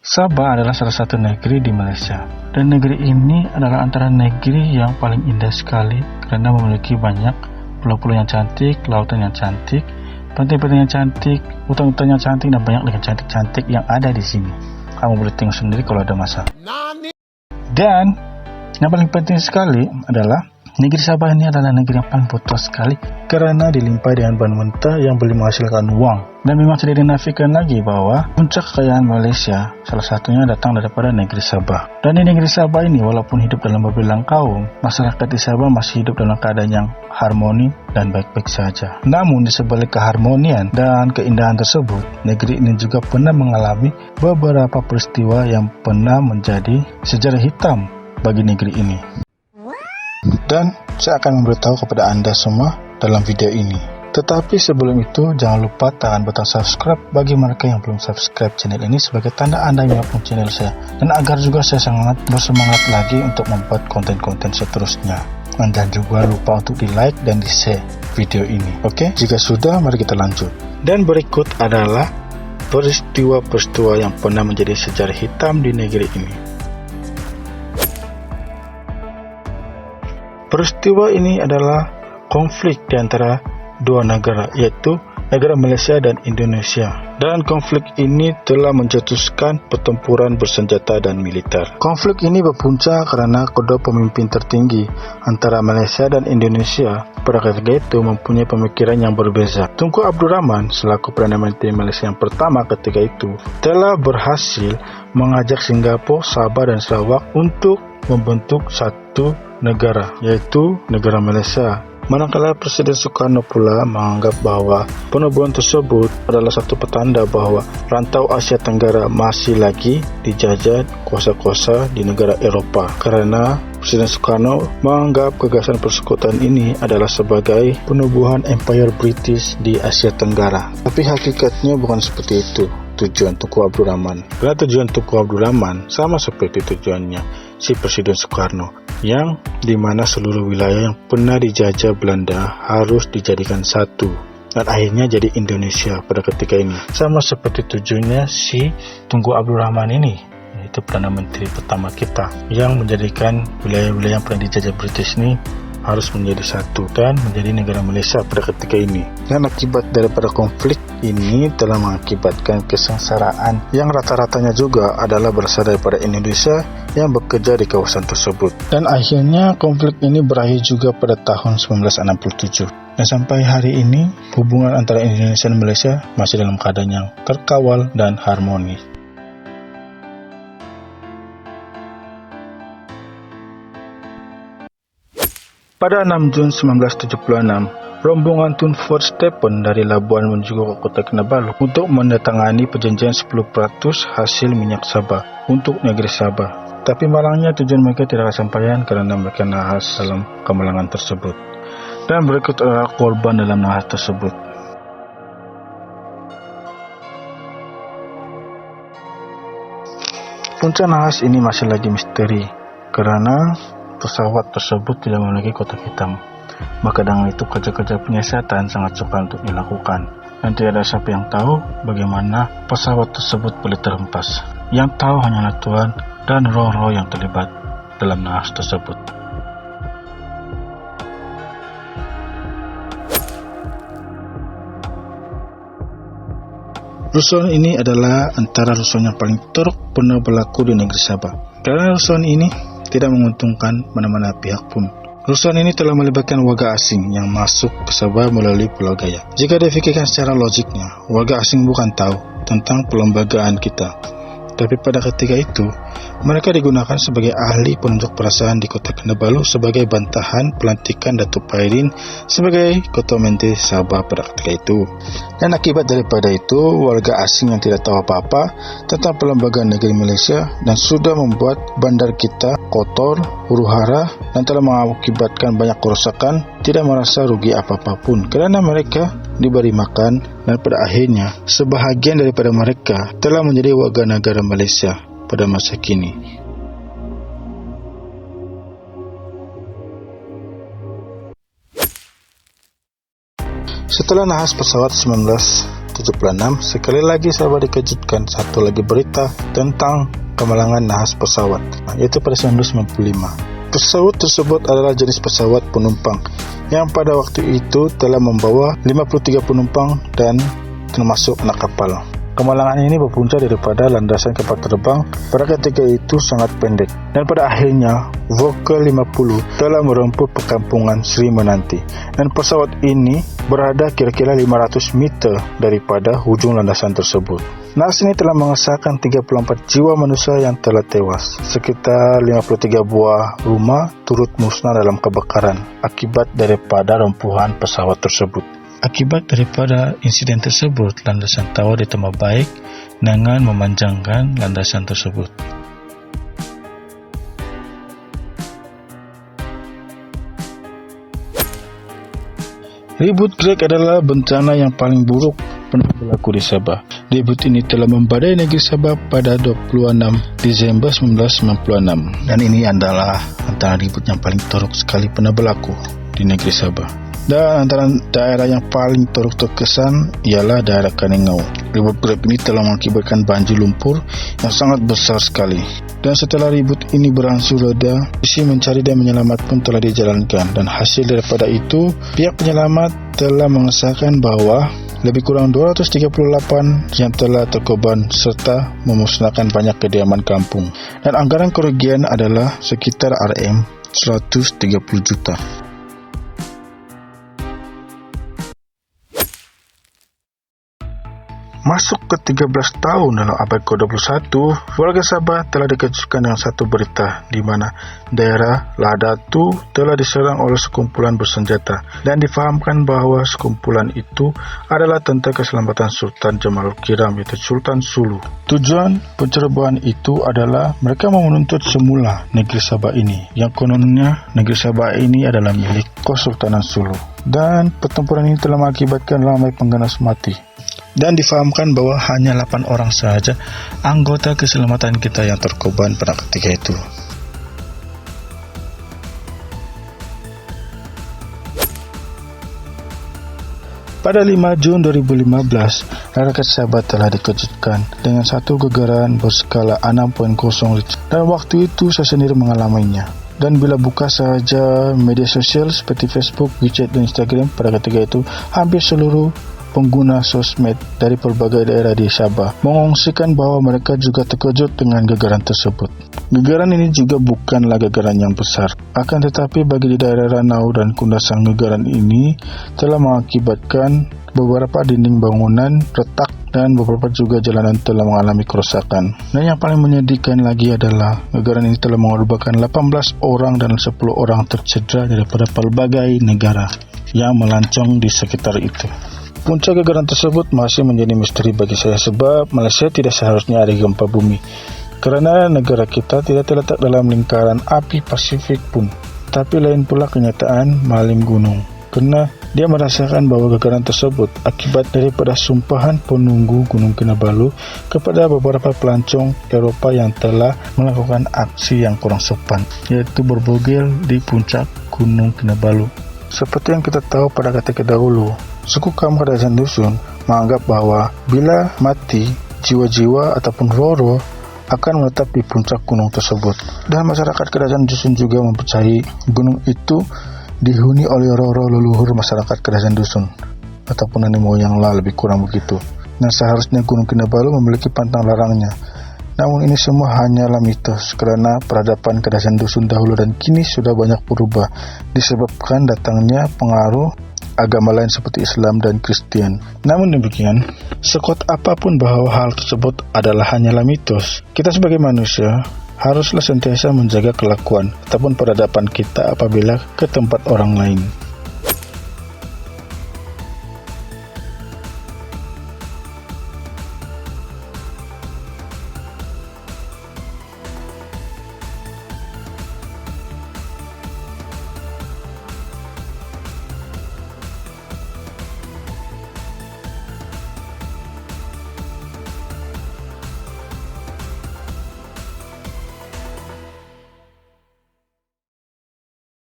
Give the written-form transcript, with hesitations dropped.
Sabah adalah salah satu negeri di Malaysia, dan negeri ini adalah antara negeri yang paling indah sekali karena memiliki banyak pulau-pulau yang cantik, lautan yang cantik, pantai-pantai yang cantik, hutan-hutan yang cantik, dan banyak lagi cantik-cantik yang ada di sini. Kamu boleh tengok sendiri kalau ada masa. Dan yang paling penting sekali adalah negeri Sabah ini adalah negeri yang paling putus sekali karena dilimpahi dengan bahan mentah yang boleh menghasilkan wang. Dan memang tidak dinafikan lagi bahwa puncak kekayaan Malaysia salah satunya datang daripada negeri Sabah. Dan di negeri Sabah ini walaupun hidup dalam berbilang kaum, masyarakat di Sabah masih hidup dalam keadaan yang harmoni dan baik-baik saja. Namun di sebalik keharmonian dan keindahan tersebut, negeri ini juga pernah mengalami beberapa peristiwa yang pernah menjadi sejarah hitam bagi negeri ini. Dan saya akan memberitahu kepada Anda semua dalam video ini. Tetapi sebelum itu, jangan lupa tekan butang subscribe bagi mereka yang belum subscribe channel ini sebagai tanda Anda mendukung channel saya. Dan agar juga saya sangat bersemangat lagi untuk membuat konten-konten seterusnya. Dan jangan juga lupa untuk di like dan di share video ini. Oke? Jika sudah, mari kita lanjut. Dan berikut adalah peristiwa-peristiwa yang pernah menjadi sejarah hitam di negeri ini. Peristiwa ini adalah konflik di antara dua negara, yaitu negara Malaysia dan Indonesia. Dan konflik ini telah mencetuskan pertempuran bersenjata dan militer. Konflik ini berpunca karena kedua pemimpin tertinggi antara Malaysia dan Indonesia pada ketika itu mempunyai pemikiran yang berbeza. Tunku Abdul Rahman selaku Perdana Menteri Malaysia yang pertama ketika itu telah berhasil mengajak Singapura, Sabah dan Sarawak untuk membentuk satu negara, yaitu negara Malaysia. Manakala Presiden Soekarno pula menganggap bahwa penubuhan tersebut adalah satu petanda bahwa rantau Asia Tenggara masih lagi dijajah kuasa-kuasa di negara Eropah, karena Presiden Soekarno menganggap gagasan persekutuan ini adalah sebagai penubuhan Empire British di Asia Tenggara. Tapi hakikatnya bukan seperti itu tujuan Tunku Abdul Rahman. Karena tujuan Tunku Abdul Rahman sama seperti tujuannya si Presiden Soekarno, yang dimana seluruh wilayah yang pernah dijajah Belanda harus dijadikan satu, dan akhirnya jadi Indonesia pada ketika ini. Sama seperti tujuannya si Tunku Abdul Rahman ini, yaitu Perdana Menteri pertama kita, yang menjadikan wilayah-wilayah yang pernah dijajah British ini harus menjadi satu dan menjadi negara Malaysia pada ketika ini. Dan akibat daripada konflik ini telah mengakibatkan kesengsaraan yang rata-ratanya juga adalah berasal daripada Indonesia yang bekerja di kawasan tersebut. Dan akhirnya konflik ini berakhir juga pada tahun 1967. Dan sampai hari ini hubungan antara Indonesia dan Malaysia masih dalam keadaan yang terkawal dan harmoni. Pada 6 Jun 1976, rombongan Tun Fort Stephen dari Labuan menuju ke Kota Kinabalu untuk menandatangani perjanjian 10% hasil minyak Sabah untuk negeri Sabah. Tapi malangnya tujuan mereka tidak kesampaian karena mereka nahas dalam kemalangan tersebut. Dan berikut adalah korban dalam nahas tersebut. Punca nahas ini masih lagi misteri karena pesawat tersebut tidak memiliki kotak hitam. Maka dengan itu kerja-kerja penyiasatan sangat sukar untuk dilakukan, dan tidak ada siapa yang tahu bagaimana pesawat tersebut boleh terhempas. Yang tahu hanyalah Tuhan dan roh-roh yang terlibat dalam nahas tersebut. Rusuhan ini adalah antara rusuhan yang paling teruk pernah berlaku di negeri Sabah. Karena rusuhan ini tidak menguntungkan mana-mana pihak pun. Rusuhan ini telah melibatkan warga asing yang masuk ke Sabah melalui Pulau Gaya. Jika difikirkan secara logiknya, warga asing bukan tahu tentang perlembagaan kita. Tapi pada ketika itu, mereka digunakan sebagai ahli penunjuk perasaan di Kota Kinabalu sebagai bantahan pelantikan Datuk Pairin sebagai Ketua Menteri Sabah pada ketika itu. Dan akibat daripada itu, warga asing yang tidak tahu apa-apa tentang perlembagaan negeri Malaysia dan sudah membuat bandar kita kotor, huru-hara, dan telah mengakibatkan banyak kerusakan, tidak merasa rugi apa-apapun karena mereka diberi makan, dan pada akhirnya sebahagian daripada mereka telah menjadi warga negara Malaysia pada masa kini. Setelah nahas pesawat 76, sekali lagi Sabah dikejutkan satu lagi berita tentang kemalangan nahas pesawat, yaitu pada 1995. Pesawat tersebut adalah jenis pesawat penumpang yang pada waktu itu telah membawa 53 penumpang dan termasuk anak kapal. Kemalangan ini berpunca daripada landasan kapal terbang pada ketika itu sangat pendek, dan pada akhirnya Fokker 50 telah meremput perkampungan Sri Menanti, dan pesawat ini berada kira-kira 500 meter daripada hujung landasan tersebut. Nahas ini telah mengesahkan 34 jiwa manusia yang telah tewas. Sekitar 53 buah rumah turut musnah dalam kebakaran akibat daripada rempuhan pesawat tersebut. Akibat daripada insiden tersebut, landasan tower ditambah baik dengan memanjangkan landasan tersebut. Ribut Greg adalah bencana yang paling buruk pernah berlaku di Sabah. Ribut ini telah membadai negeri Sabah pada 26 Desember 1996, dan ini adalah antara ribut yang paling teruk sekali pernah berlaku di negeri Sabah. Dan antara daerah yang paling terkesan ialah daerah Kaningau. Ribut Greg ini telah mengakibatkan banjir lumpur yang sangat besar sekali. Dan setelah ribut ini berangsur reda, misi mencari dan menyelamat pun telah dijalankan. Dan hasil daripada itu, pihak penyelamat telah mengesahkan bahawa lebih kurang 238 yang telah terkorban serta memusnahkan banyak kediaman kampung. Dan anggaran kerugian adalah sekitar RM 130 juta. Masuk ke 13 tahun dalam abad ke-21, warga Sabah telah dikejutkan dengan satu berita di mana daerah Ladatu telah diserang oleh sekumpulan bersenjata, dan difahamkan bahawa sekumpulan itu adalah tentera keselamatan Sultan Jamalul Kiram, yaitu Sultan Sulu. Tujuan pencerobohan itu adalah mereka mau menuntut semula negeri Sabah ini, yang kononnya negeri Sabah ini adalah milik Kesultanan Sulu. Dan pertempuran ini telah mengakibatkan ramai pengganas mati. Dan difahamkan bahwa hanya 8 orang sahaja anggota keselamatan kita yang terkorban pada ketika itu. Pada 5 Jun 2015, rakyat Sabah telah dikejutkan dengan satu gagaran berskala 6.0 Richter, dan waktu itu saya sendiri mengalaminya. Dan bila buka sahaja media sosial seperti Facebook, WeChat dan Instagram pada ketika itu, hampir seluruh pengguna sosmed dari pelbagai daerah di Sabah mengongsikan bahawa mereka juga terkejut dengan gagaran tersebut. Gagaran ini juga bukanlah gagaran yang besar, akan tetapi bagi di daerah Ranau dan Kundasan, gagaran ini telah mengakibatkan beberapa dinding bangunan retak dan beberapa juga jalanan telah mengalami kerosakan. Dan yang paling menyedihkan lagi adalah gagaran ini telah mengorbankan 18 orang dan 10 orang tercedera daripada pelbagai negara yang melancong di sekitar itu. Puncak gagaran tersebut masih menjadi misteri bagi saya, sebab Malaysia tidak seharusnya ada gempa bumi, kerana negara kita tidak terletak dalam lingkaran api Pasifik pun. Tapi lain pula kenyataan malim gunung, kerana dia merasakan bahawa gagaran tersebut akibat daripada sumpahan penunggu Gunung Kinabalu kepada beberapa pelancong Eropah yang telah melakukan aksi yang kurang sopan, iaitu berbogel di puncak Gunung Kinabalu. Seperti yang kita tahu pada ketika dahulu, suku kaum Kadazan Dusun menganggap bahawa bila mati, jiwa-jiwa ataupun roh-roh akan menetap di puncak gunung tersebut. Dan masyarakat Kadazan Dusun juga mempercayai gunung itu dihuni oleh roh-roh leluhur masyarakat Kadazan Dusun ataupun nenek moyang lah, lebih kurang begitu. Dan seharusnya Gunung Kinabalu memiliki pantang larangnya. Namun ini semua hanyalah mitos, kerana peradaban Kadazan Dusun dahulu dan kini sudah banyak berubah disebabkan datangnya pengaruh agama lain seperti Islam dan Kristian. Namun demikian, sekuat apapun bahawa hal tersebut adalah hanyalah mitos, kita sebagai manusia haruslah sentiasa menjaga kelakuan ataupun peradaban kita apabila ke tempat orang lain.